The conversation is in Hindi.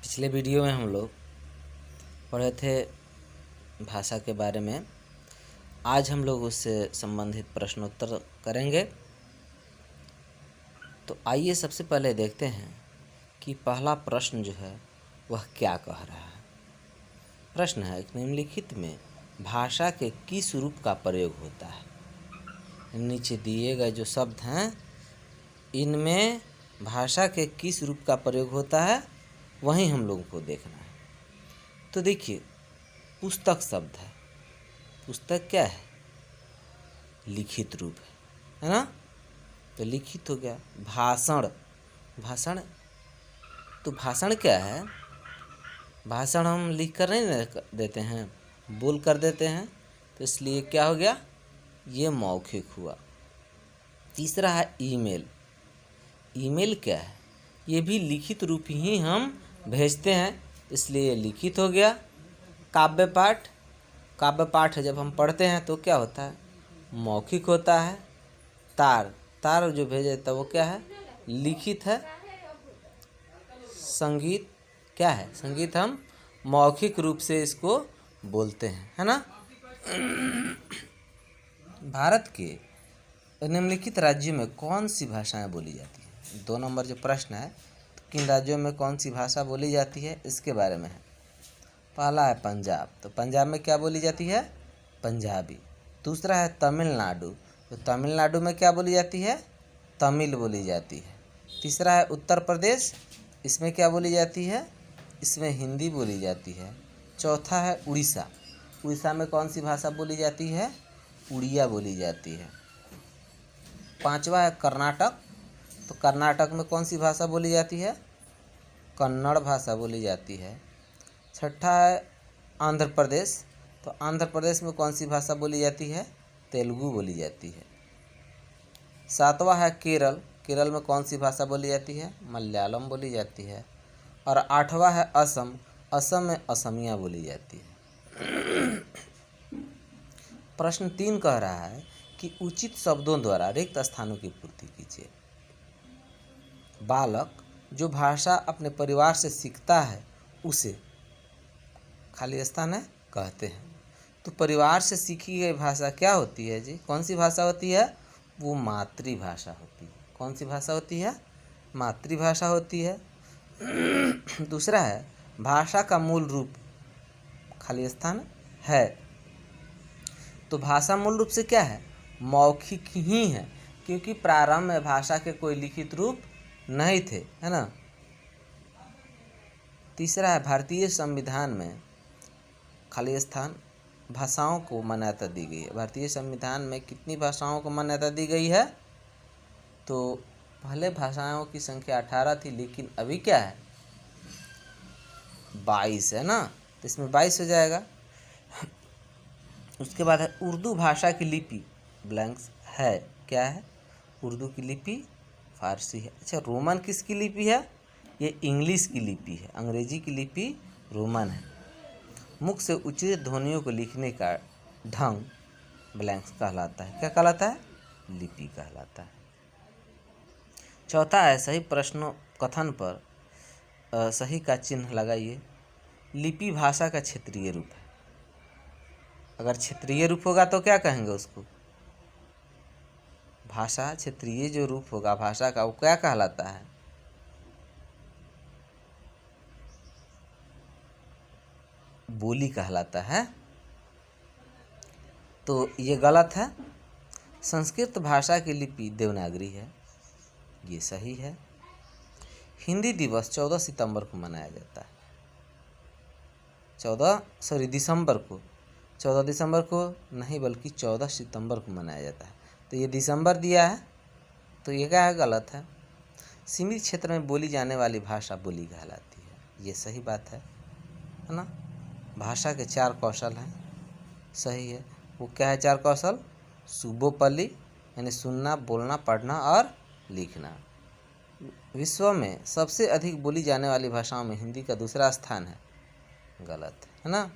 पिछले वीडियो में हम लोग पढ़े थे भाषा के बारे में। आज हम लोग उससे संबंधित प्रश्नोत्तर करेंगे। तो आइए सबसे पहले देखते हैं कि पहला प्रश्न जो है वह क्या कह रहा है। प्रश्न है, निम्नलिखित में भाषा के किस रूप का प्रयोग होता है। नीचे दिए गए जो शब्द हैं इनमें भाषा के किस रूप का प्रयोग होता है वहीं हम लोगों को देखना है। तो देखिए, पुस्तक शब्द है। पुस्तक क्या है? लिखित रूप है ना। तो लिखित हो गया। भाषण, भाषण तो भाषण क्या है? भाषण हम लिख कर नहीं देते हैं, बोल कर देते हैं। तो इसलिए क्या हो गया? ये मौखिक हुआ। तीसरा है ईमेल। ईमेल क्या है? ये भी लिखित रूप ही हम भेजते हैं, इसलिए लिखित हो गया। काव्य पाठ, काव्य पाठ जब हम पढ़ते हैं तो क्या होता है? मौखिक होता है। तार, तार जो भेजे तो वो क्या है? लिखित है। संगीत क्या है? संगीत हम मौखिक रूप से इसको बोलते हैं, है ना। भारत के निम्नलिखित राज्यों में कौन सी भाषाएं बोली जाती हैं? 2 नंबर जो प्रश्न है, तो किन राज्यों में कौन सी भाषा बोली जाती है इसके बारे में है। पहला है पंजाब। तो पंजाब में क्या बोली जाती है? पंजाबी। दूसरा है तमिलनाडु। तो तमिलनाडु में क्या बोली जाती है? तमिल बोली जाती है। तीसरा है उत्तर प्रदेश। इसमें क्या बोली जाती है? इसमें हिंदी बोली जाती है। चौथा है उड़ीसा। उड़ीसा में कौन सी भाषा बोली जाती है? उड़िया बोली जाती है। पांचवा है कर्नाटक। तो कर्नाटक में कौन सी भाषा बोली जाती है? कन्नड़ भाषा बोली जाती है। छठा है आंध्र प्रदेश। तो आंध्र प्रदेश में कौन सी भाषा बोली जाती है? तेलुगु बोली जाती है। सातवां है केरल। केरल में कौन सी भाषा बोली जाती है? मलयालम बोली जाती है। और आठवां है असम। असम में असमिया बोली जाती है। प्रश्न 3 कह रहा है कि उचित शब्दों द्वारा रिक्त स्थानों की पूर्ति कीजिए। बालक जो भाषा अपने परिवार से सीखता है उसे खाली स्थान है कहते हैं। तो परिवार से सीखी गई भाषा क्या होती है जी? कौन सी भाषा होती है? वो मातृभाषा होती है। कौन सी भाषा होती है? मातृभाषा होती है। दूसरा है भाषा का मूल रूप खाली स्थान है। तो भाषा मूल रूप से क्या है? मौखिक ही है, क्योंकि प्रारंभ में भाषा के कोई लिखित रूप नहीं थे, है ना। तीसरा है भारतीय संविधान में खाली स्थान भाषाओं को मान्यता दी गई है। भारतीय संविधान में कितनी भाषाओं को मान्यता दी गई है? तो पहले भाषाओं की संख्या 18 थी, लेकिन अभी क्या है? 22 है ना। तो इसमें 22 हो जाएगा। उसके बाद है उर्दू भाषा की लिपि ब्लैंक्स है। क्या है? उर्दू की लिपि फारसी है। अच्छा, रोमन किसकी लिपि है? ये इंग्लिश की लिपि है। अंग्रेजी की लिपि रोमन है। मुख से उच्चारित ध्वनियों को लिखने का ढंग ब्लैंक्स कहलाता है। क्या कहलाता है? लिपि कहलाता है। चौथा है सही प्रश्नों कथन पर सही का चिन्ह लगाइए। लिपि भाषा का क्षेत्रीय रूप है। अगर क्षेत्रीय रूप होगा तो क्या कहेंगे उसको? भाषा क्षेत्रीय जो रूप होगा भाषा का वो क्या कहलाता है? बोली कहलाता है। तो ये गलत है। संस्कृत भाषा की लिपि देवनागरी है, ये सही है। हिंदी दिवस 14 सितंबर को मनाया जाता है। दिसंबर को, 14 दिसंबर को नहीं बल्कि 14 सितंबर को मनाया जाता है। तो ये दिसंबर दिया है, तो ये क्या है? गलत है। सीमित क्षेत्र में बोली जाने वाली भाषा बोली कहलाती है, ये सही बात है ना। भाषा के 4 कौशल हैं, सही है। वो क्या है 4 कौशल? सुबोपल्ली यानी सुनना, बोलना, पढ़ना और लिखना। विश्व में सबसे अधिक बोली जाने वाली भाषाओं में हिंदी का दूसरा स्थान है, गलत है ना।